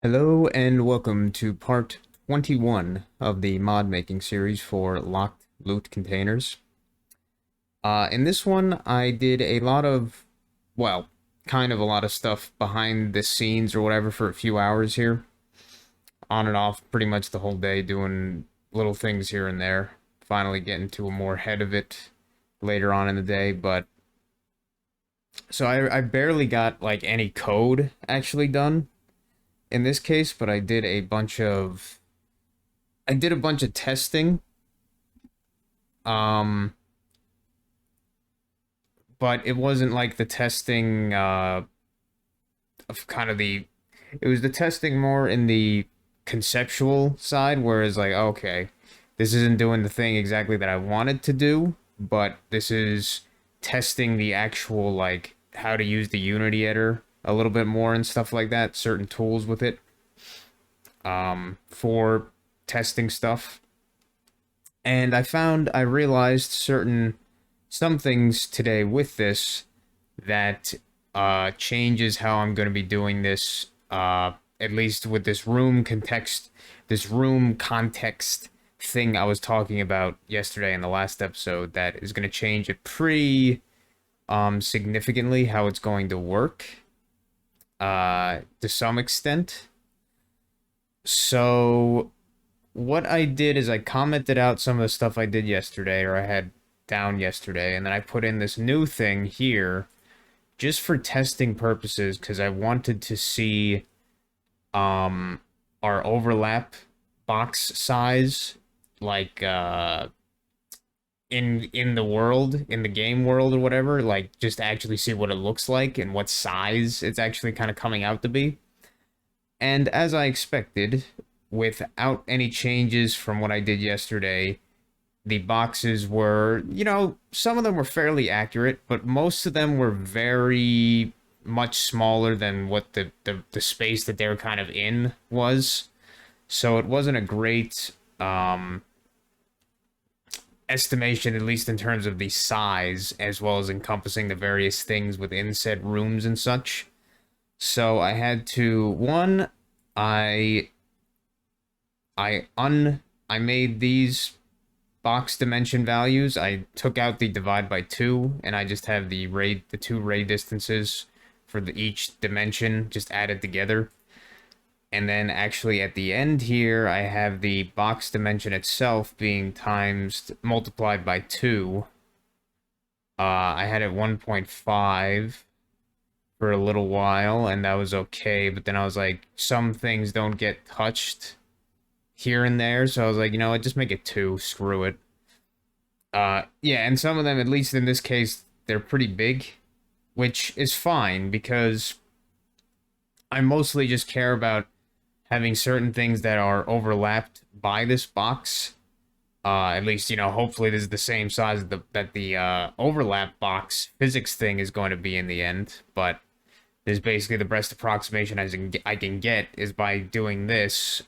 Hello and welcome to part 21 of the mod making series for locked loot containers. In this one, I did a lot of, well, kind of a lot of stuff behind the scenes or whatever for a few hours here. On and off pretty much the whole day doing little things here and there. Finally getting to a more head of it later on in the day, but so I barely got like any code actually done in this case, but I did a bunch of testing, um, but it wasn't like the testing of kind of the it was the testing more in the conceptual side, whereas like, okay, this isn't doing the thing exactly that I wanted to do, but this is testing the actual like how to use the Unity editor a little bit more and stuff like that, certain tools with it, for testing stuff. And I realized some things today with this that changes how I'm going to be doing this, at least with this room context thing I was talking about yesterday in the last episode, that is going to change it pretty significantly how it's going to work to some extent. So what I did is I commented out some of the stuff I did yesterday, or I had down yesterday, and then I put in this new thing here just for testing purposes because I wanted to see um our overlap box size, like in the world, in the game world or whatever, like just actually see what it looks like and what size it's actually kind of coming out to be. And as I expected, without any changes from what I did yesterday, the boxes were, some of them were fairly accurate, but most of them were very much smaller than what the space that they were kind of in was. So it wasn't a great estimation, at least in terms of the size, as well as encompassing the various things within said rooms and such. So I had to, one, I I made these box dimension values. I took out the divide by two, and I just have the two ray distances for each dimension just added together. And then actually at the end here, I have the box dimension itself being multiplied by two. I had it 1.5 for a little while, and that was okay. But then I was like, some things don't get touched here and there, so I was like, you know what, just make it two. Screw it. Yeah, and some of them, at least in this case, they're pretty big, which is fine because I mostly just care about having certain things that are overlapped by this box. At least, hopefully this is the same size that the overlap box physics thing is going to be in the end, but this is basically the best approximation I can get is by doing this,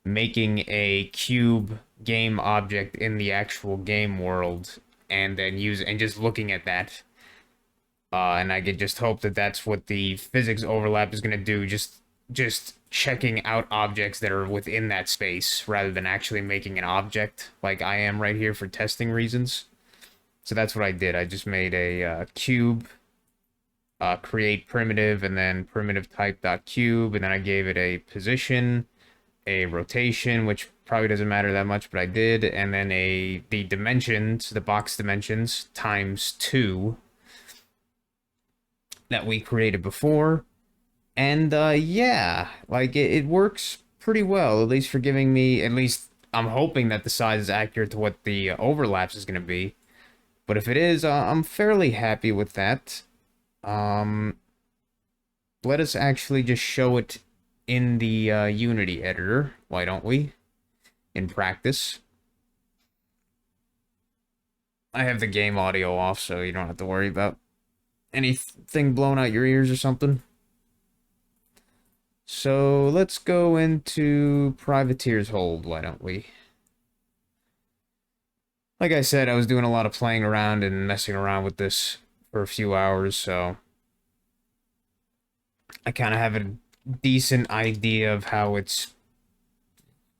making a cube game object in the actual game world, and then just looking at that, and I could just hope that that's what the physics overlap is going to do, just checking out objects that are within that space rather than actually making an object like I am right here for testing reasons. So that's what I did. I just made a cube, create primitive, and then primitive type dot cube, and then I gave it a position, a rotation, which probably doesn't matter that much, but I did, and then the dimensions, the box dimensions times two that we created before. And yeah, like it works pretty well, at least for giving me, at least I'm hoping that the size is accurate to what the overlaps is going to be. But if it is, I'm fairly happy with that. Um, Let us actually just show it in the Unity editor, why don't we? In practice. I have the game audio off, so you don't have to worry about anything blowing out your ears or something. So let's go into Privateer's Hold, why don't we? Like I said, I was doing a lot of playing around and messing around with this for a few hours, so I kind of have a decent idea of how it's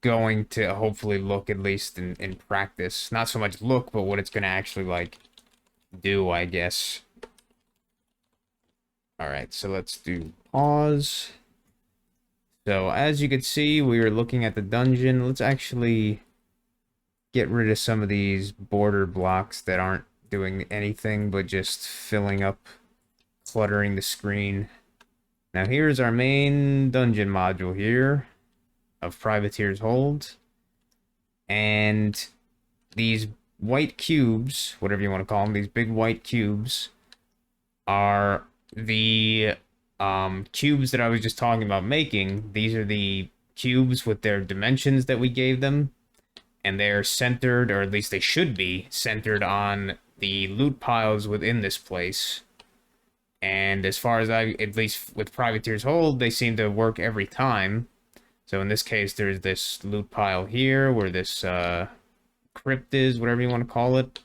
going to hopefully look, at least in practice. Not so much look, but what it's going to actually, like, do, I guess. Alright, so let's do pause. So, as you can see, we were looking at the dungeon. Let's actually get rid of some of these border blocks that aren't doing anything but just filling up, cluttering the screen. Now, here's our main dungeon module here of Privateer's Hold. And these white cubes, whatever you want to call them, these big white cubes, are the cubes that I was just talking about making. These are the cubes with their dimensions that we gave them, and they're centered, or at least they should be centered on the loot piles within this place. And as far as at least with Privateer's Hold, they seem to work every time. So in this case, there's this loot pile here where this crypt is, whatever you want to call it.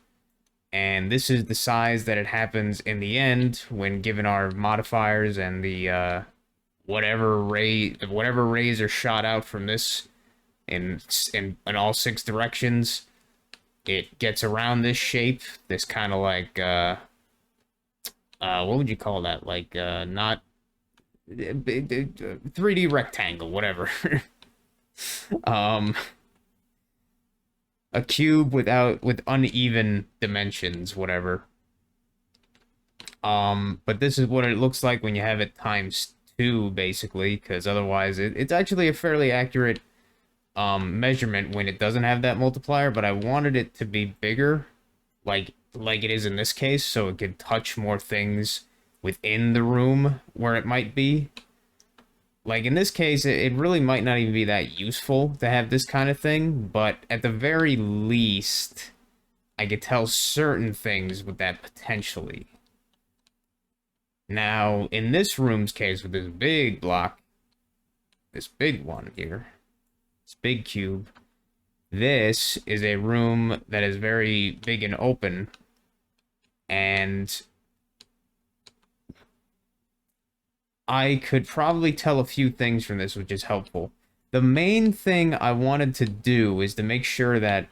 And this is the size that it happens in the end when given our modifiers and the whatever rays are shot out from this in all 6 directions. It gets around this shape, this kind of like what would you call that? Like not 3D rectangle, whatever. A cube with uneven dimensions, whatever. But this is what it looks like when you have it times 2, basically, because otherwise it's actually a fairly accurate measurement when it doesn't have that multiplier, but I wanted it to be bigger, like it is in this case, so it could touch more things within the room where it might be. Like, in this case, it really might not even be that useful to have this kind of thing, but at the very least, I could tell certain things with that potentially. Now, in this room's case, with this big block, this big one here, this big cube, this is a room that is very big and open, and I could probably tell a few things from this, which is helpful. The main thing I wanted to do is to make sure that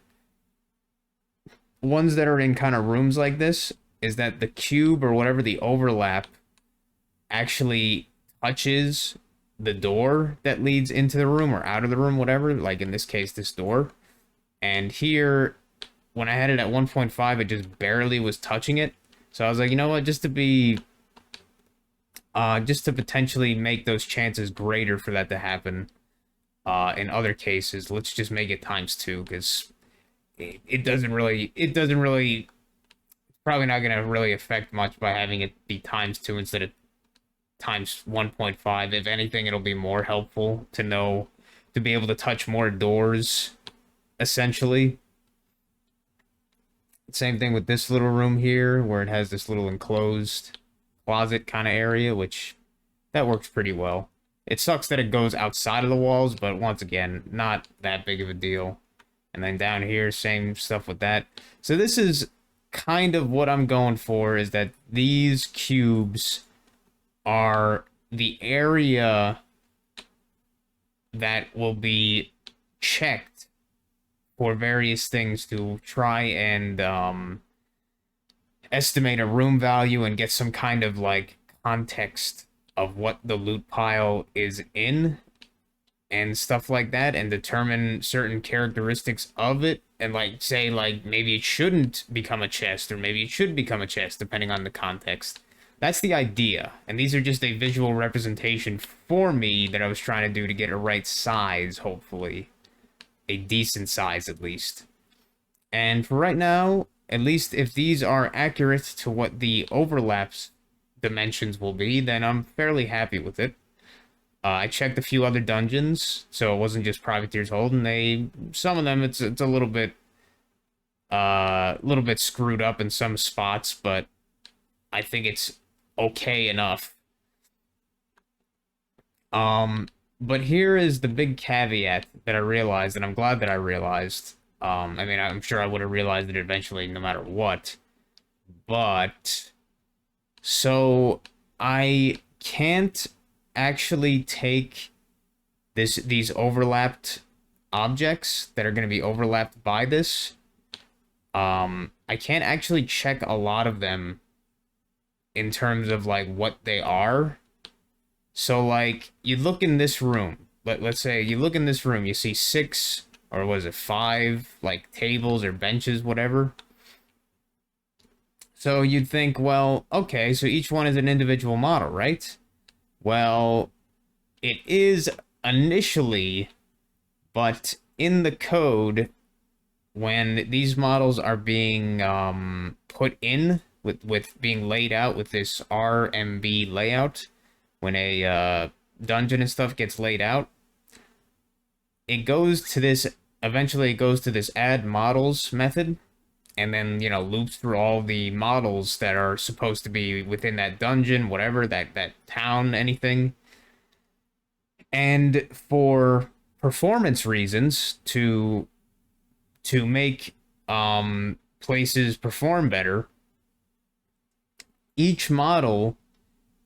ones that are in kind of rooms like this, is that the cube or whatever the overlap actually touches the door that leads into the room or out of the room, whatever, like in this case, this door. And here, when I had it at 1.5, it just barely was touching it. So I was like, you know what, just to potentially make those chances greater for that to happen in other cases, let's just make it times 2, because it doesn't really, probably not going to really affect much by having it be times 2 instead of times 1.5. If anything, it'll be more helpful to know, to be able to touch more doors, essentially. Same thing with this little room here, where it has this little enclosed closet kind of area, which that works pretty well. It sucks that it goes outside of the walls, but once again, not that big of a deal. And then down here, same stuff with that. So this is kind of what I'm going for, is that these cubes are the area that will be checked for various things to try and estimate a room value and get some kind of like context of what the loot pile is in and stuff like that, and determine certain characteristics of it, and like say like maybe it shouldn't become a chest or maybe it should become a chest depending on the context. That's the idea, and these are just a visual representation for me that I was trying to do to get a right size, hopefully a decent size at least. And for right now, at least if these are accurate to what the overlaps dimensions will be, then I'm fairly happy with it. I checked a few other dungeons, so it wasn't just Privateer's Hold, and some of them it's a little bit screwed up in some spots, but I think it's okay enough. But here is the big caveat that I realized, and I'm glad that I realized. I mean, I'm sure I would have realized it eventually no matter what. But, so, I can't actually take these overlapped objects that are going to be overlapped by this. I can't actually check a lot of them in terms of like what they are. So like you look in this room. Let's say you look in this room, you see six or was it five like tables or benches, whatever. So you'd think, well, okay, so each one is an individual model, right? Well, it is initially, but in the code, when these models are being put in with being laid out with this RMB layout, when a dungeon and stuff gets laid out, it goes to this, eventually it goes to this add models method, and then, you know, loops through all the models that are supposed to be within that dungeon, whatever, that town, anything. And for performance reasons, to make places perform better, each model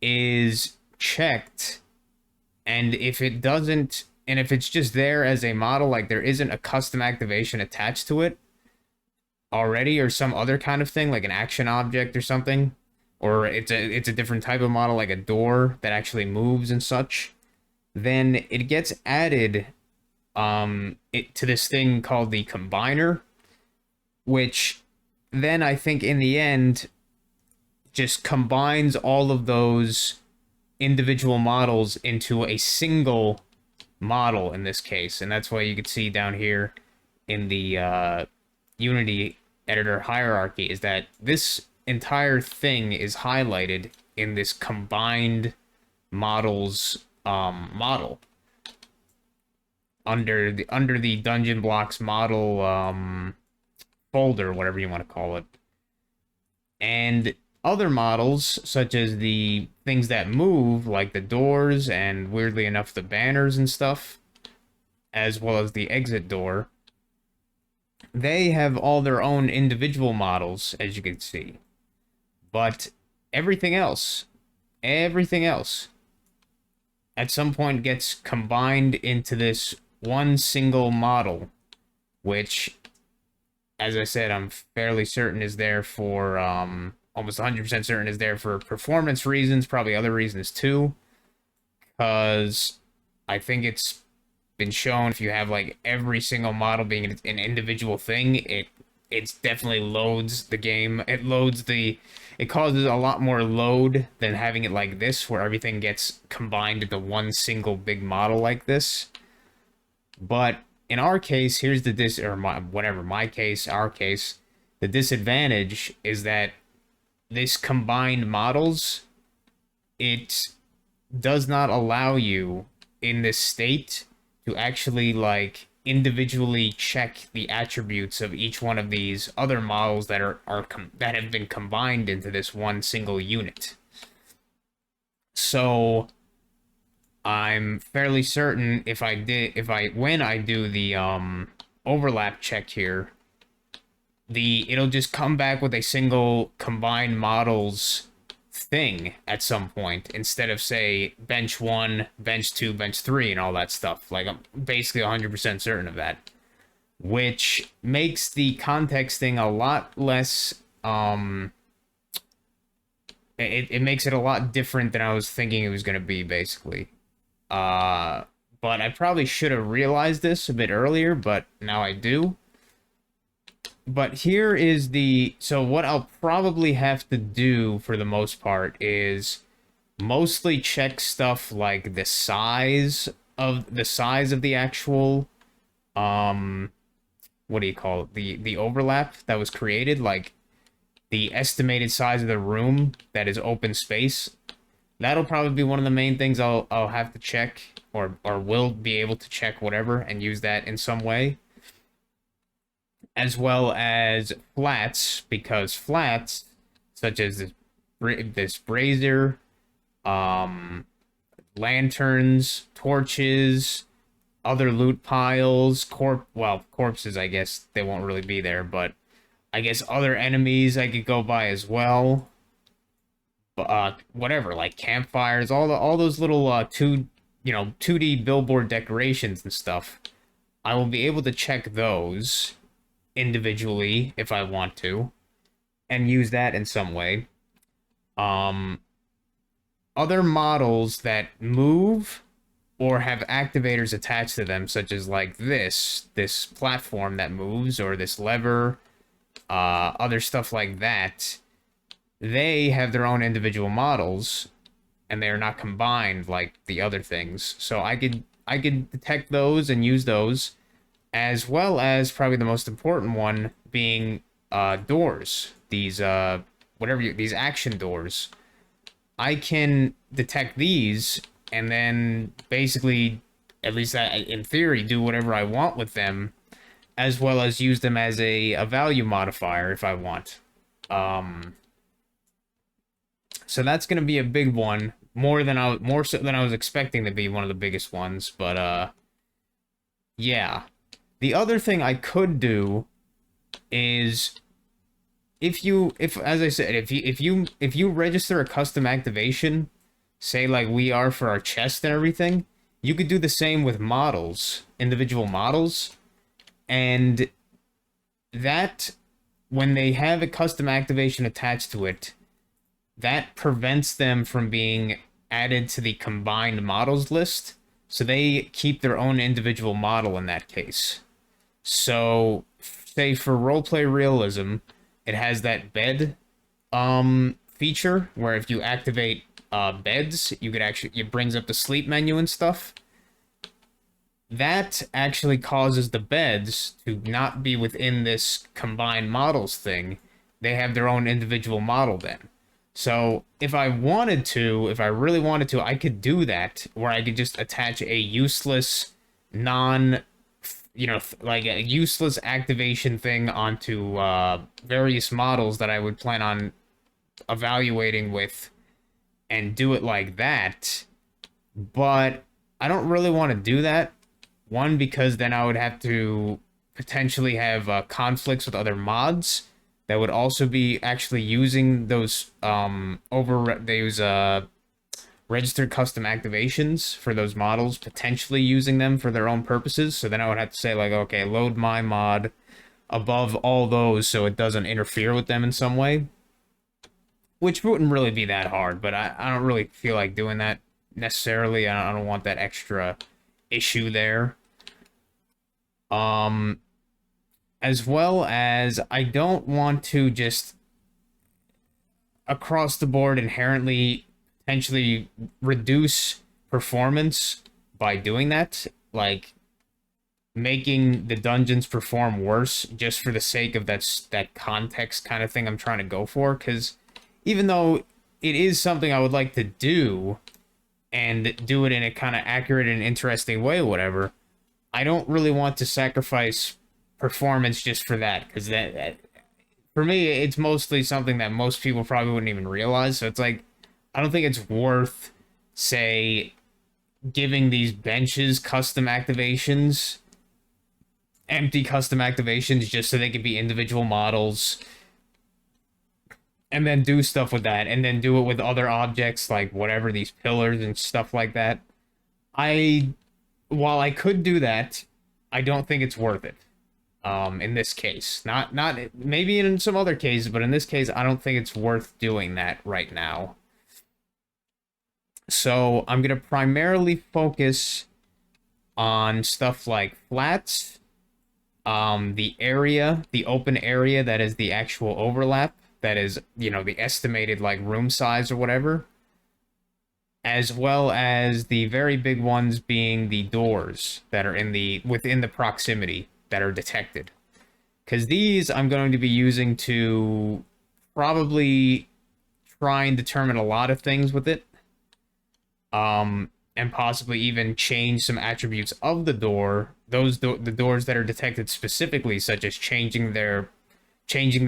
is checked, and if it doesn't, and if it's just there as a model, like there isn't a custom activation attached to it already, or some other kind of thing like an action object or something, or it's a different type of model like a door that actually moves and such, then it gets added to this thing called the combiner, which then I think in the end just combines all of those individual models into a single model in this case. And that's why you can see down here in the Unity editor hierarchy is that this entire thing is highlighted in this combined models model under the Dungeon Blocks model folder, whatever you want to call it. And other models, such as the things that move, like the doors and weirdly enough the banners and stuff, as well as the exit door, they have all their own individual models, as you can see. But everything else, at some point gets combined into this one single model, which, as I said, I'm fairly certain is there for, almost 100% certain is there for performance reasons, probably other reasons too, because I think it's been shown if you have like every single model being an individual thing, it's definitely loads the game. It causes a lot more load than having it like this, where everything gets combined into one single big model like this. But in our case, here's the our case, the disadvantage is that this combined models, it does not allow you in this state to actually like individually check the attributes of each one of these other models that that have been combined into this one single unit. So I'm fairly certain when I do the overlap check here, it'll just come back with a single combined models thing at some point instead of, say, bench 1, bench 2, bench 3 and all that stuff. Like, I'm basically 100% certain of that, which makes the context thing a lot less it makes it a lot different than I was thinking it was going to be, basically. But I probably should have realized this a bit earlier, but now I do. But here is so what I'll probably have to do for the most part is mostly check stuff like the size of the actual, what do you call it? The overlap that was created, like the estimated size of the room that is open space. That'll probably be one of the main things I'll have to check, or will be able to check, whatever, and use that in some way. As well as flats, because flats, such as this brazier, lanterns, torches, other loot piles, corpses, I guess they won't really be there, but I guess other enemies I could go by as well. whatever, like campfires, all those little 2D billboard decorations and stuff. I will be able to check those individually if I want to and use that in some way. Um, Other models that move or have activators attached to them, such as like this platform that moves or this lever, other stuff like that, they have their own individual models and they are not combined like the other things. So I could detect those and use those, as well as probably the most important one being doors. These these action doors. I can detect these and then basically, at least in theory, do whatever I want with them, as well as use them as a value modifier if I want. So that's going to be a big one, more so than I was expecting to be one of the biggest ones. But yeah. The other thing I could do is if as I said, if you register a custom activation, say like we are for our chest and everything, you could do the same with models, individual models, and that when they have a custom activation attached to it, that prevents them from being added to the combined models list, so they keep their own individual model in that case. So, say for roleplay realism, it has that bed feature where if you activate beds, you could actually it brings up the sleep menu and stuff. That actually causes the beds to not be within this combined models thing. They have their own individual model then. So if I wanted to, if I really wanted to, I could do that where I could just attach a useless non like a useless activation thing onto various models that I would plan on evaluating with and do it like that. But I don't really want to do that. One, because then I would have to potentially have conflicts with other mods that would also be actually using those registered custom activations for those models, potentially using them for their own purposes. So then I would have to say like, okay, load my mod above all those so it doesn't interfere with them in some way, which wouldn't really be that hard, but I don't really feel like doing that necessarily. I don't want that extra issue there. As well as I don't want to just across the board inherently potentially reduce performance by doing that, like making the dungeons perform worse just for the sake of that context kind of thing I'm trying to go for. Because even though it is something I would like to do and do it in a kind of accurate and interesting way, whatever, I don't really want to sacrifice performance just for that, because that for me it's mostly something that most people probably wouldn't even realize. So it's like I don't think it's worth, say, giving these benches custom activations, empty custom activations, just so they can be individual models, and then do stuff with that, and then do it with other objects like whatever, these pillars and stuff like that. While I could do that, I don't think it's worth it. In this case, not maybe in some other cases, but in this case, I don't think it's worth doing that right now. So I'm gonna primarily focus on stuff like flats, the open area that is the actual overlap, that is, the estimated like room size or whatever, as well as the very big ones being the doors that are within the proximity that are detected. Because these I'm going to be using to probably try and determine a lot of things with it. And possibly even change some attributes of the door, the doors that are detected specifically, such as changing their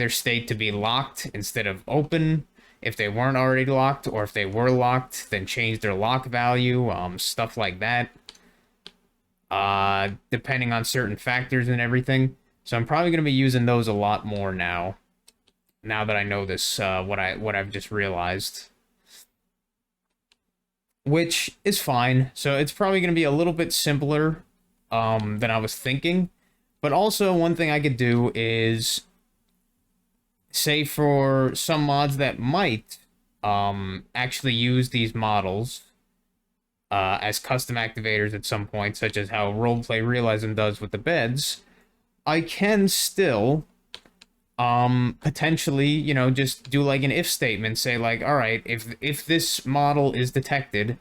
state to be locked instead of open if they weren't already locked, or if they were locked, then change their lock value, stuff like that. Depending on certain factors and everything. So I'm probably going to be using those a lot more now that I know this, what I've just realized. which is fine. So it's probably going to be a little bit simpler than I was thinking. But also, one thing I could do is say for some mods that might actually use these models as custom activators at some point, such as how Roleplay Realism does with the beds, I can still potentially, you know, just do like an if statement, say like, all right, if this model is detected,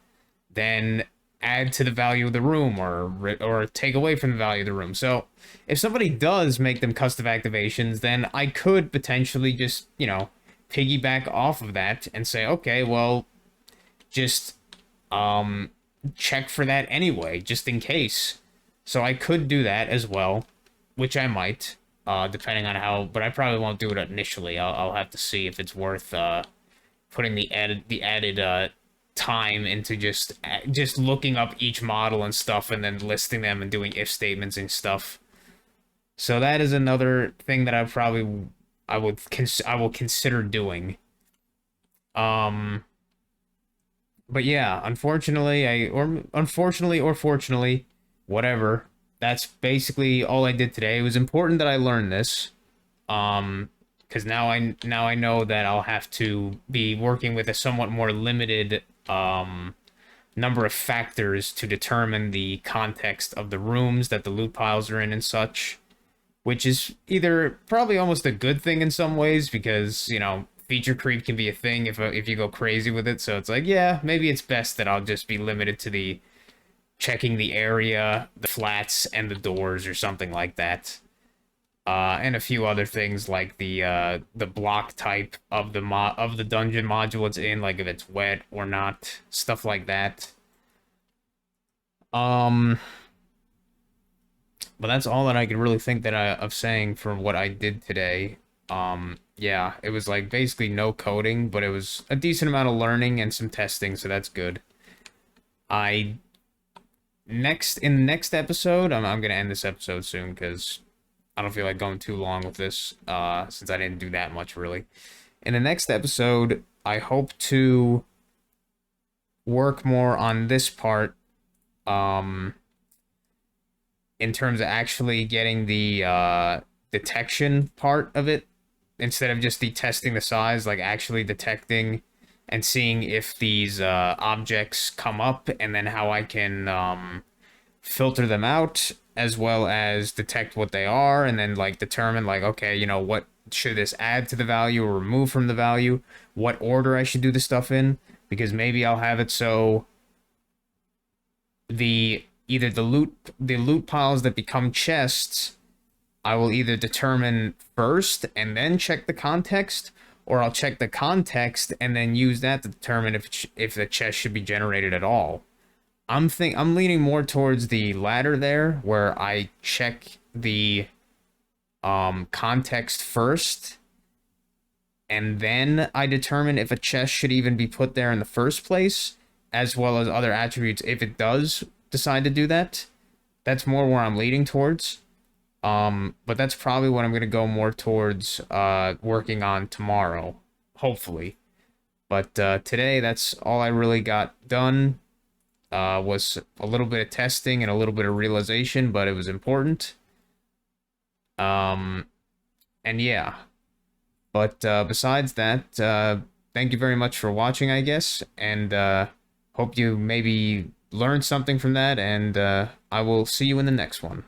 then add to the value of the room or take away from the value of the room. So if somebody does make them custom activations, then I could potentially just, you know, piggyback off of that and say, okay, well, just check for that anyway, just in case. So I could do that as well, which I might, depending on how, but I probably won't do it initially. I'll have to see if it's worth putting the added time into just looking up each model and stuff and then listing them and doing if statements and stuff. So that is another thing that I will consider doing. But yeah, unfortunately or fortunately, whatever. That's basically all I did today. It was important that I learned this. Because now I know that I'll have to be working with a somewhat more limited number of factors to determine the context of the rooms that the loot piles are in and such, which is either probably almost a good thing in some ways because, you know, feature creep can be a thing if you go crazy with it. So it's like, yeah, maybe it's best that I'll just be limited to the checking the area, the flats, and the doors or something like that. And a few other things like the block type of the dungeon module it's in, like if it's wet or not, stuff like that. But that's all that I can really think of saying for what I did today. Yeah, it was like basically no coding, but it was a decent amount of learning and some testing, so that's good. In the next episode, I'm gonna end this episode soon because I don't feel like going too long with this, since I didn't do that much really. In the next episode, I hope to work more on this part, in terms of actually getting the detection part of it, instead of just testing the size, like actually detecting and seeing if these objects come up and then how I can filter them out as well as detect what they are and then like determine like, okay, you know, what should this add to the value or remove from the value, what order I should do the stuff in, because maybe I'll have it so either the loot piles that become chests, I will either determine first and then check the context, or I'll check the context and then use that to determine if the chest should be generated at all. I'm leaning more towards the latter there, where I check the context first, and then I determine if a chest should even be put there in the first place, as well as other attributes if it does decide to do that. That's more where I'm leaning towards. But that's probably what I'm going to go more towards working on tomorrow, hopefully. But today, that's all I really got done. Was a little bit of testing and a little bit of realization, but it was important. And yeah. But besides that, thank you very much for watching, I guess, and hope you maybe learned something from that, and I will see you in the next one.